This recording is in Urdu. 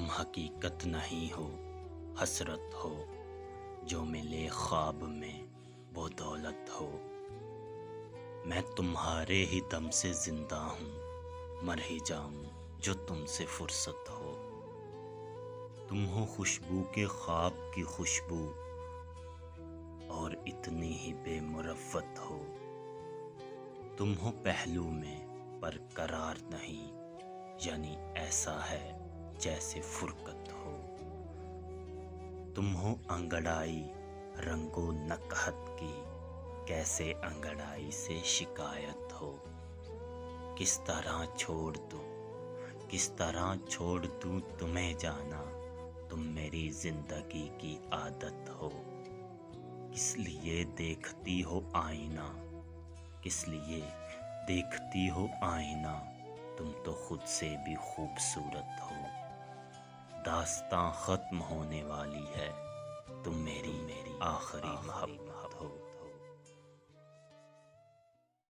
تم حقیقت نہیں ہو، حسرت ہو، جو ملے خواب میں وہ دولت ہو۔ میں تمہارے ہی دم سے زندہ ہوں، مر ہی جاؤں جو تم سے فرصت ہو۔ تم ہو خوشبو کے خواب کی خوشبو، اور اتنی ہی بے مروت ہو۔ تم ہو پہلو میں پر قرار نہیں، یعنی ایسا ہے جیسے فرقت ہو۔ تم ہو انگڑائی رنگو نکہت کی، کیسے انگڑائی سے شکایت ہو۔ کس طرح چھوڑ دوں تمہیں جانا، تم میری زندگی کی عادت ہو۔ کس لیے دیکھتی ہو آئینہ، تم تو خود سے بھی خوبصورت ہو۔ داستاں ختم ہونے والی ہے، تم میری آخری محبت